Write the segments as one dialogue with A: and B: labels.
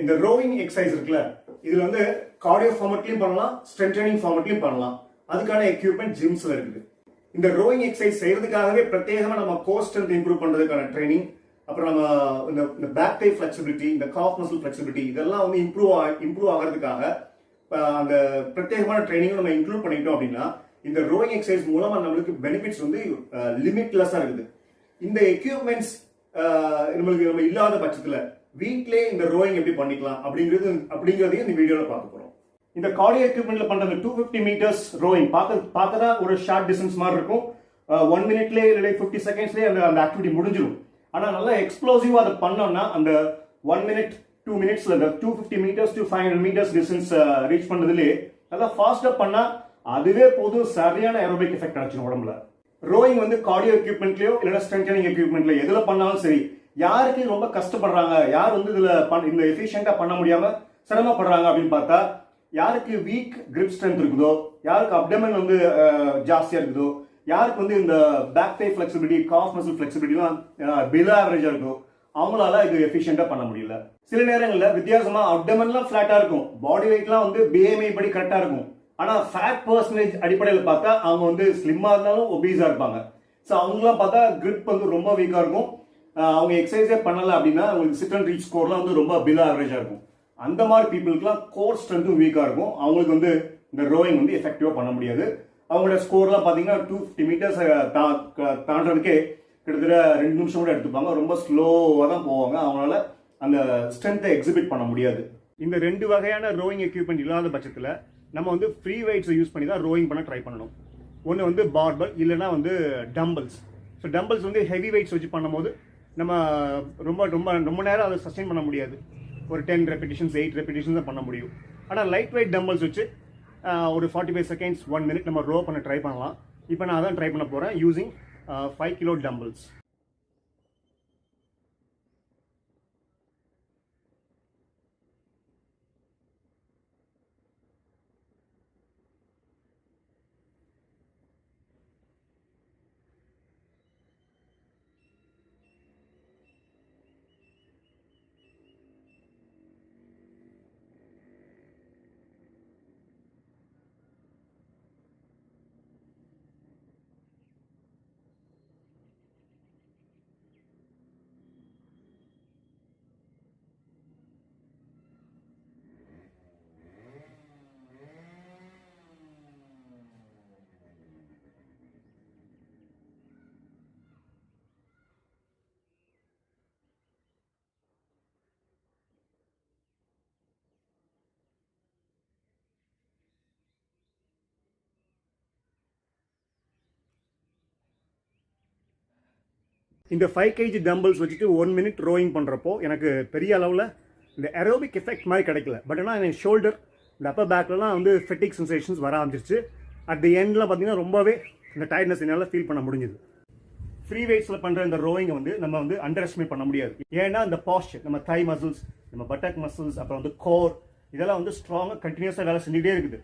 A: இந்த roving exercise இருக்குல்ல, இதுல வந்து கார்டியோ ஃபார்மட்லயும் பண்ணலாம், ஸ்ட்ரென்தனிங் ஃபார்மட்லயும் பண்ணலாம். அதுக்கான எக்யூப்மெண்ட் ஜிம்ஸ்ல இருக்குது. இந்த ரோவிங் எக்ஸசைஸ் செய்யறதுக்காகவே பிரத்யேகமா நம்ம கோர் ஸ்ட்ரென்த் இம்ப்ரூவ் பண்றதுக்கான ட்ரைனிங், அப்புறம் நம்ம இந்த பேக் டை ஃபிளெக்சிபிலிட்டி, இந்த காஃப் மசில் ஃபிளெக்சிபிலிட்டி இதெல்லாம் வந்து இம்ப்ரூவ் ஆகிறதுக்காக அந்த பிரத்யேகமான ட்ரைனிங் நம்ம இன்க்ளூட் பண்ணிட்டோம் அப்படின்னா இந்த ரோவிங் எக்ஸசைஸ் மூலமா நம்மளுக்கு பெனிஃபிட்ஸ் வந்து லிமிட்லெஸ்ஸா இருக்குது. இந்த எக்யூப்மெண்ட்ஸ் நம்ம இல்லாத பட்சத்துல வீட்லயே இந்த ரோயிங் எப்படி பண்ணிக்கலாம் அப்படிங்கறதையும் இந்த வீடியோல பார்க்க போறோம். இந்த கார்டியோ எக்யூப்மெண்ட்ல பண்ற 250 மீட்டர்ஸ் ரோயிங் பார்க்கறதா ஒரு ஷார்ட் டிஸ்டன்ஸ் மாதிரி இருக்கும். 1 மினிட்லயே இல்லை 50 செகண்ட்ஸ்லயே அந்த ஆக்டிவிட்டி முடிஞ்சிடும். ஆனா நல்லா எக்ஸ்ப்ளோசிவா அதை பண்ணோம்னா அந்த 1 மினிட் 2 மினிட்ஸ்ல இந்த 250 metres to 500 metres distance reach பண்றதுலேயே நல்லா ஃபாஸ்டா பண்ணா அதுவே போதும் சரியான ஏரோபிக் எஃபெக்ட் கிடைச்சிடும் உடம்புல. ரோயிங் வந்து கார்டியோ எக்யூப்மெண்ட்லயோ இல்லைன்னா ஸ்ட்ரென்தனிங் எக்யூப்மெண்ட்ல எதுல பண்ணாலும் சரி, யாருக்கு ரொம்ப கஷ்டப்படுறாங்க, யார் வந்து இதுல இந்த எஃபிஷியண்டா பண்ண முடியாம சிரமப்படுறாங்க அப்படின்னு பார்த்தா, யாருக்கு வீக் கிரிப் ஸ்ட்ரென்த் இருக்குதோ, யாருக்கு அப்டமன் வந்து ஜாஸ்தியா இருக்குதோ, யாருக்கு வந்து இந்த back thigh flexibility, calf muscle ஃபிளெக்சிபிலிட்டிலாம் பிலோ ஆவரேஜா இருக்கோ, அவங்களால இது எஃபிஷியண்டா பண்ண முடியல. சில நேரங்களில் வித்தியாசமா அப்டமன்லாம் ஃபிளாட்டா இருக்கும், பாடி வெயிட்லாம் வந்து பிஎம்ஐ படி கரெக்டா இருக்கும். ஆனா ஃபேட் பர்சன்டேஜ் அடிப்படையில் பார்த்தா அவங்க வந்து ஸ்லிம்மா இருந்தாலும் ஒபீஸா இருப்பாங்க. ஸோ அவங்களாம் பார்த்தா கிரிப் வந்து ரொம்ப வீக்கா இருக்கும். அவங்க எக்ஸசைஸே பண்ணல அப்படின்னா அவங்களுக்கு சிட் அண்ட் ரீச் ஸ்கோர்லாம் வந்து ரொம்ப பிலோ ஆவரேஜா இருக்கும். அந்த மாதிரி பீப்புளுக்குலாம் கோர் ஸ்ட்ரென்த்தும் வீக்கா இருக்கும். அவங்களுக்கு வந்து இந்த ரோயிங் வந்து எஃபெக்டிவா பண்ண முடியாது. அவங்களோட ஸ்கோர்லாம் பார்த்தீங்கன்னா 250 மீட்டர்ஸ் தாண்டறதுக்கே கிட்டத்தட்ட 2 நிமிஷம் கூட எடுத்துப்பாங்க. ரொம்ப ஸ்லோவாக தான் போவாங்க. அவங்களால அந்த ஸ்ட்ரென்த்தை எக்ஸிபிட் பண்ண முடியாது. இந்த 2 வகையான ரோயிங் எக்யூப்மெண்ட் இல்லாத பட்சத்தில் நம்ம வந்து ஃப்ரீ வெயிட்ஸை யூஸ் பண்ணி தான் ரோயிங் பண்ண ட்ரை பண்ணணும். ஒன்று வந்து பார்பல், இல்லைன்னா வந்து டம்பிள்ஸ். ஸோ டம்பிள்ஸ் வந்து ஹெவி வெயிட்ஸ் வச்சு பண்ணும்போது நம்ம ரொம்ப நேரம் அதை சஸ்டெயின் பண்ண முடியாது. ஒரு 10 ரெப்பிட்டிஷன்ஸ் 8 ரெப்பிட்டிஷன்ஸ் தான் பண்ண முடியும். ஆனால் லைட் வெயிட் டம்பிள்ஸ் வச்சு ஒரு 45 செகண்ட்ஸ் 1 மினிட் நம்ம ரோ பண்ண ட்ரை பண்ணலாம். இப்போ நான் அதான் ட்ரை பண்ண போகிறேன் யூசிங் 5 கிலோ டம்பிள்ஸ். இந்த 5 kg டம்பிள்ஸ் வச்சுட்டு 1 மினிட் ரோயிங் பண்ணுறப்போ எனக்கு பெரிய அளவில் இந்த ஏரோபிக் எஃபெக்ட் மாதிரி கிடைக்கல. பட் ஆனால் என் ஷோல்டர், இந்த அப்பர் பேக்லலாம் வந்து ஃபெட்டிக் சென்சேஷன்ஸ் வர ஆரம்பிச்சிருச்சு. அட் தி எண்டில் பார்த்தீங்கன்னா ரொம்பவே இந்த டயர்ட்னஸ் என்னால் ஃபீல் பண்ண முடிஞ்சுது. ஃப்ரீ வெயிட்ஸில் பண்ணுற இந்த ரோயிங்கை வந்து நம்ம வந்து அண்டர் எஸ்டிமேட் பண்ண முடியாது. ஏன்னா இந்த பாஸ்டர், நம்ம தை மசில்ஸ், நம்ம பட்டக் மசில்ஸ், அப்புறம் வந்து கோர், இதெல்லாம் வந்து ஸ்ட்ராங்காக கண்டினியூஸாக வேலை செஞ்சுட்டே இருக்குது.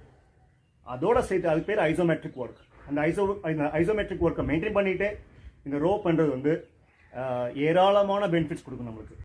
A: அதோட சேர்த்து அது பேர் ஐசோமெட்ரிக் ஒர்க். அந்த ஐசோமெட்ரிக் ஒர்க்கை மெயின்டைன் பண்ணிகிட்டே இந்த ரோ பண்ணுறது வந்து ஏராளமான பெனிஃபிட்ஸ் கொடுக்கும் நம்மளுக்கு.